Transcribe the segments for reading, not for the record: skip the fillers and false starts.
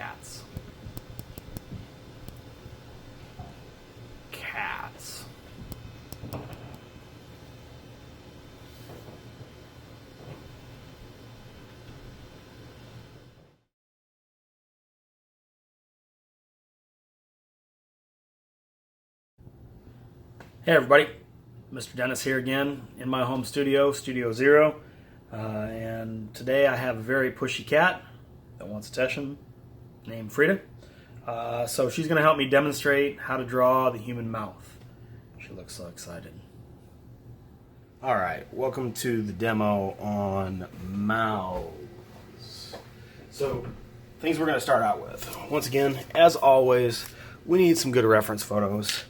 cats. Cats. Hey everybody, Mr. Dennis here again in my home studio, Studio Zero. And today I have a very pushy cat that wants attention named Frida. So she's going to help me demonstrate how to draw the human mouth. She looks so excited. Alright, welcome to the demo on mouths. So, things we're going to start out with. Once again, as always, we need some good reference photos.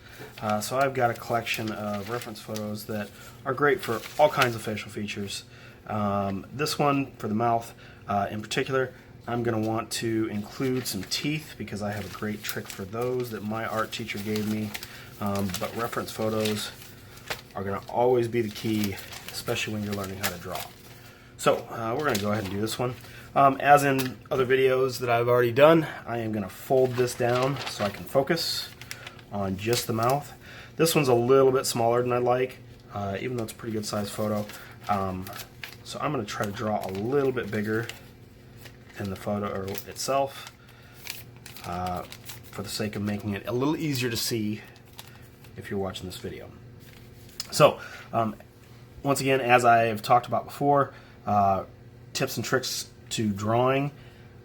So I've got a collection of reference photos that are great for all kinds of facial features. This one, for the mouth in particular, I'm going to want to include some teeth because I have a great trick for those that my art teacher gave me. But reference photos are going to always be the key, especially when you're learning how to draw. So we're going to go ahead and do this one. As in other videos that I've already done, I am going to fold this down so I can focus on just the mouth. This one's a little bit smaller than I'd like, even though it's a pretty good sized photo. So I'm going to try to draw a little bit bigger than the photo itself for the sake of making it a little easier to see if you're watching this video. So once again, as I've talked about before, tips and tricks to drawing,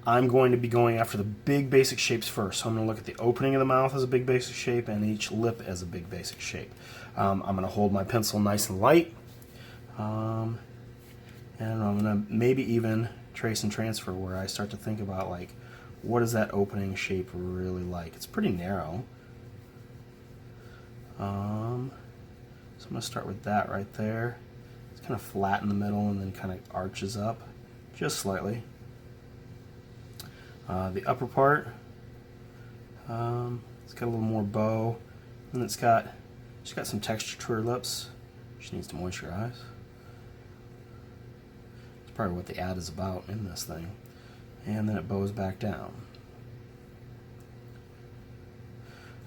I'm going to be going after the big basic shapes first. So I'm going to look at the opening of the mouth as a big basic shape and each lip as a big basic shape. I'm going to hold my pencil nice and light. And I'm going to maybe even trace and transfer where I start to think about, like, what is that opening shape really like? It's pretty narrow. So I'm going to start with that right there. It's kind of flat in the middle and then kind of arches up just slightly. The upper part, it's got a little more bow, and she's got some texture to her lips. She needs to moisturize. It's probably what the ad is about in this thing. And then it bows back down.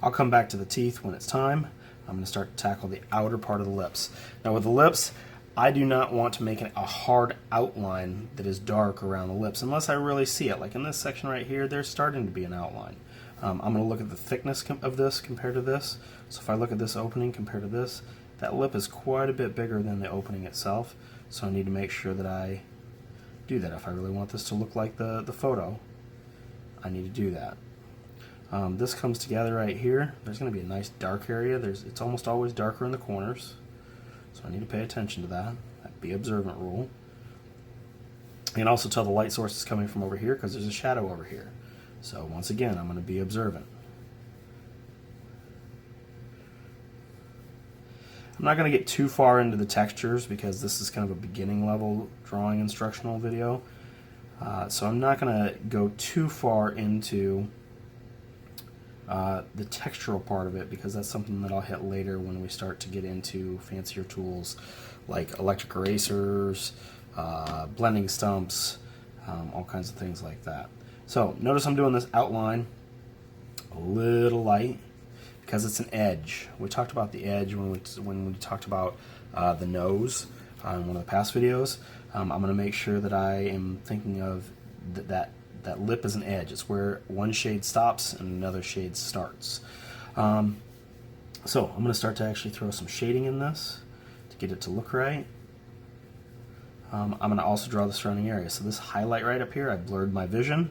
I'll come back to the teeth when it's time. I'm going to start to tackle the outer part of the lips. Now with the lips, I do not want to make a hard outline that is dark around the lips unless I really see it. Like in this section right here, there's starting to be an outline. I'm going to look at the thickness of this compared to this. So if I look at this opening compared to this, that lip is quite a bit bigger than the opening itself. So I need to make sure that I do that. If I really want this to look like the photo, I need to do that. This comes together right here. There's going to be a nice dark area. It's almost always darker in the corners. So I need to pay attention to that. That be observant rule. And also tell the light source is coming from over here because there's a shadow over here. So once again, I'm going to be observant. I'm not going to get too far into the textures because this is kind of a beginning level drawing instructional video. So I'm not going to go too far into the textural part of it because that's something that I'll hit later when we start to get into fancier tools like electric erasers, blending stumps, all kinds of things like that. So notice I'm doing this outline a little light because it's an edge. We talked about the edge when we talked about the nose in one of the past videos. I'm going to make sure that I am thinking of that lip is an edge. It's where one shade stops and another shade starts. So I'm going to start to actually throw some shading in this to get it to look right. I'm going to also draw the surrounding area. So this highlight right up here, I blurred my vision.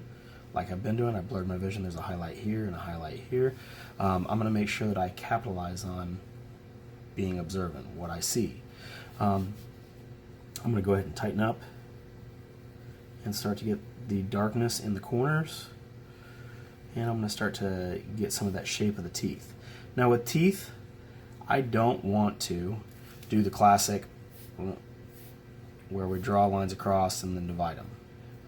Like I've been doing, I blurred my vision. There's a highlight here and a highlight here. I'm going to make sure that I capitalize on being observant, what I see. I'm going to go ahead and tighten up and start to get the darkness in the corners, and I'm going to start to get some of that shape of the teeth. Now with teeth, I don't want to do the classic where we draw lines across and then divide them.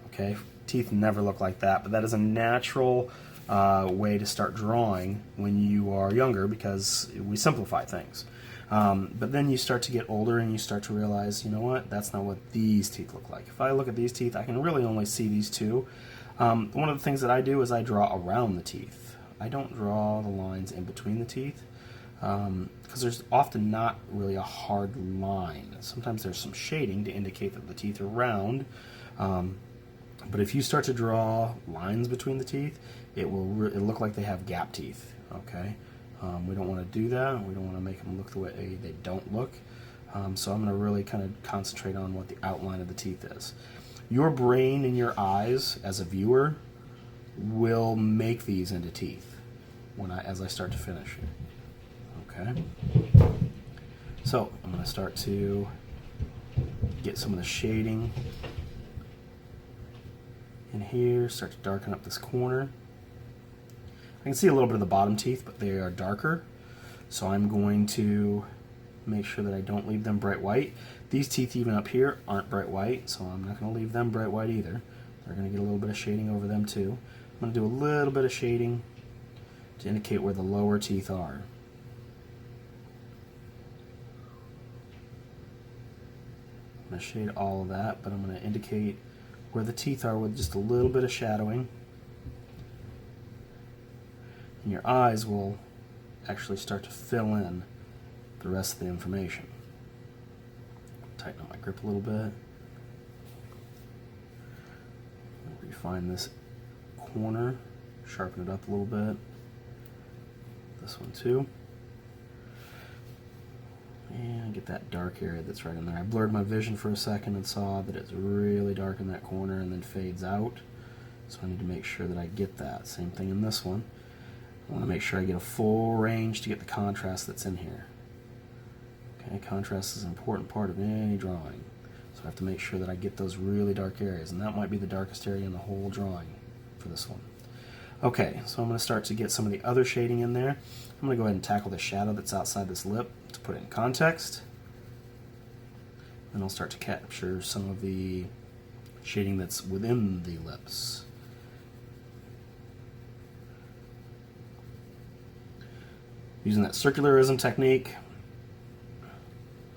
Okay, teeth never look like that, but that is a natural way to start drawing when you are younger because we simplify things. But then you start to get older and you start to realize, you know what, that's not what these teeth look like. If I look at these teeth, I can really only see these two. One of the things that I do is I draw around the teeth. I don't draw the lines in between the teeth because there's often not really a hard line. Sometimes there's some shading to indicate that the teeth are round, but if you start to draw lines between the teeth, it'll look like they have gap teeth. Okay, we don't want to do that. We don't want to make them look the way they don't look. So I'm going to really kind of concentrate on what the outline of the teeth is. Your brain and your eyes, as a viewer, will make these into teeth as I start to finish. Okay. So I'm going to start to get some of the shading in here, start to darken up this corner. I can see a little bit of the bottom teeth, but they are darker. So I'm going to make sure that I don't leave them bright white. These teeth even up here aren't bright white, so I'm not going to leave them bright white either. They're going to get a little bit of shading over them too. I'm going to do a little bit of shading to indicate where the lower teeth are. I'm going to shade all of that, but I'm going to indicate where the teeth are with just a little bit of shadowing. And your eyes will actually start to fill in the rest of the information. Tighten up my grip a little bit. Refine this corner, sharpen it up a little bit. This one too. And get that dark area that's right in there. I blurred my vision for a second and saw that it's really dark in that corner and then fades out. So I need to make sure that I get that. Same thing in this one. I want to make sure I get a full range to get the contrast that's in here. Okay, contrast is an important part of any drawing. So I have to make sure that I get those really dark areas, and that might be the darkest area in the whole drawing for this one. Okay, so I'm going to start to get some of the other shading in there. I'm going to go ahead and tackle the shadow that's outside this lip to put it in context. Then I'll start to capture some of the shading that's within the lips. Using that circularism technique,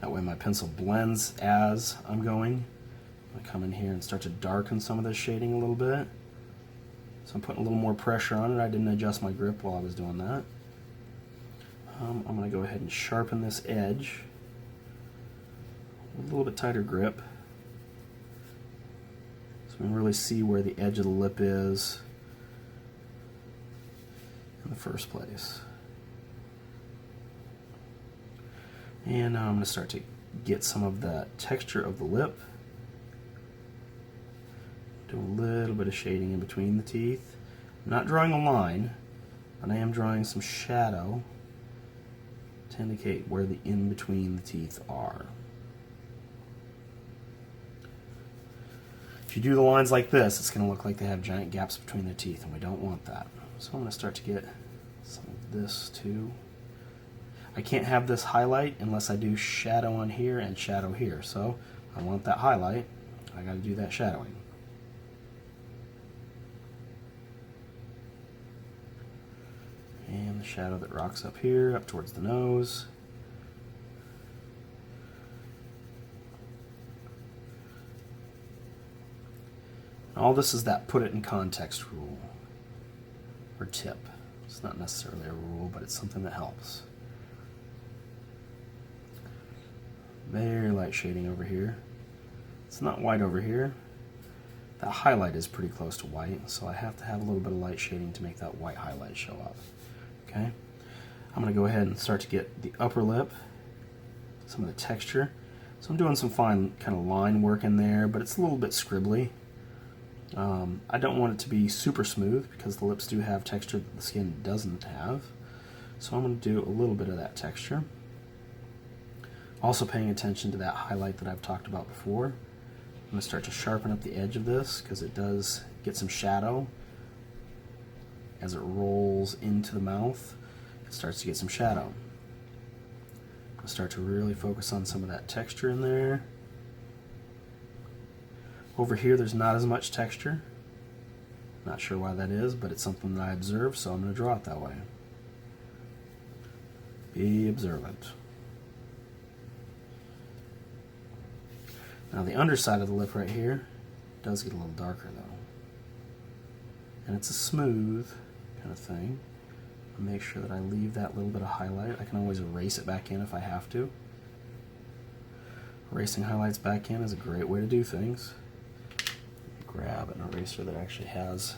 that way my pencil blends as I'm going. I'm going to come in here and start to darken some of this shading a little bit. So I'm putting a little more pressure on it. I didn't adjust my grip while I was doing that. I'm going to go ahead and sharpen this edge. A little bit tighter grip. So we can really see where the edge of the lip is in the first place. And now I'm going to start to get some of the texture of the lip. Do a little bit of shading in between the teeth. I'm not drawing a line, but I am drawing some shadow to indicate where the in-between the teeth are. If you do the lines like this, it's going to look like they have giant gaps between their teeth, and we don't want that. So I'm going to start to get some of this too. I can't have this highlight unless I do shadow on here and shadow here. So I want that highlight. I got to do that shadowing. And the shadow that rocks up here, up towards the nose. All this is that put it in context rule, or tip. It's not necessarily a rule, but it's something that helps. Very light shading over here. It's not white over here. That highlight is pretty close to white, so I have to have a little bit of light shading to make that white highlight show up. Okay, I'm going to go ahead and start to get the upper lip, some of the texture. So I'm doing some fine kind of line work in there, but it's a little bit scribbly. I don't want it to be super smooth because the lips do have texture that the skin doesn't have. So I'm going to do a little bit of that texture. Also paying attention to that highlight that I've talked about before. I'm going to start to sharpen up the edge of this because it does get some shadow as it rolls into the mouth. It starts to get some shadow. I'll start to really focus on some of that texture in there. Over here there's not as much texture. Not sure why that is, but it's something that I observe, so I'm going to draw it that way. Be observant. Now the underside of the lip right here does get a little darker though. and it's a smooth kind of thing. Make sure that I leave that little bit of highlight. I can always erase it back in if I have to. Erasing highlights back in is a great way to do things. Grab an eraser that actually has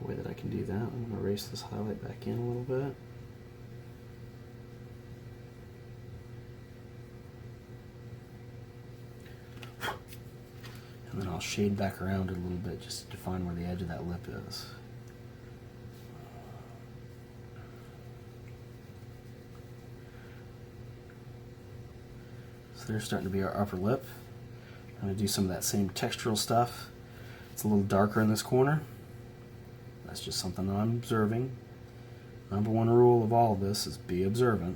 a way that I can do that. I'm going to erase this highlight back in a little bit. And then I'll shade back around it a little bit just to define where the edge of that lip is. So there's starting to be our upper lip. I'm going to do some of that same textural stuff. It's a little darker in this corner. That's just something that I'm observing. Number one rule of all of this is be observant.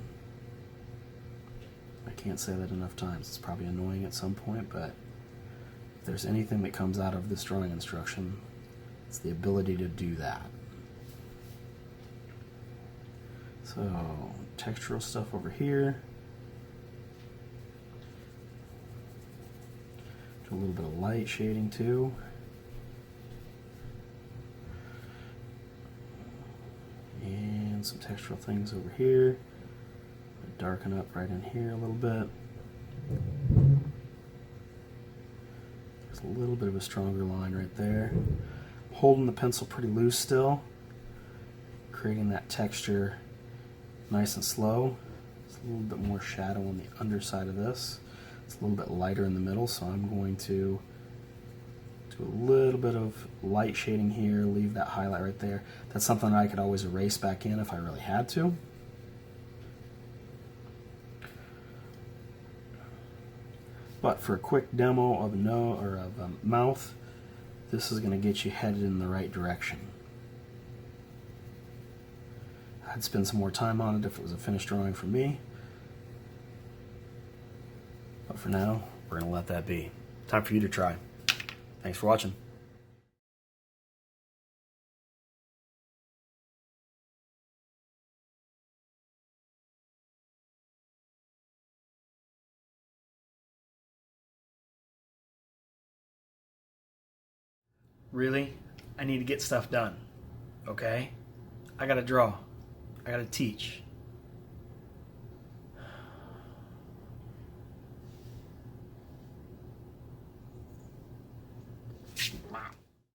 I can't say that enough times. It's probably annoying at some point, but if there's anything that comes out of this drawing instruction, it's the ability to do that. So, textural stuff over here. Do a little bit of light shading too. And some textural things over here. Darken up right in here a little bit. There's a little bit of a stronger line right there. Holding the pencil pretty loose still, creating that texture nice and slow. It's a little bit more shadow on the underside of this. It's a little bit lighter in the middle, so I'm going to do a little bit of light shading here, leave that highlight right there. That's something I could always erase back in if I really had to. But for a quick demo of a nose or of a mouth, this is going to get you headed in the right direction. I'd spend some more time on it if it was a finished drawing for me. But for now, we're going to let that be. Time for you to try. Thanks for watching. Really? I need to get stuff done. Okay? I gotta draw. I gotta teach.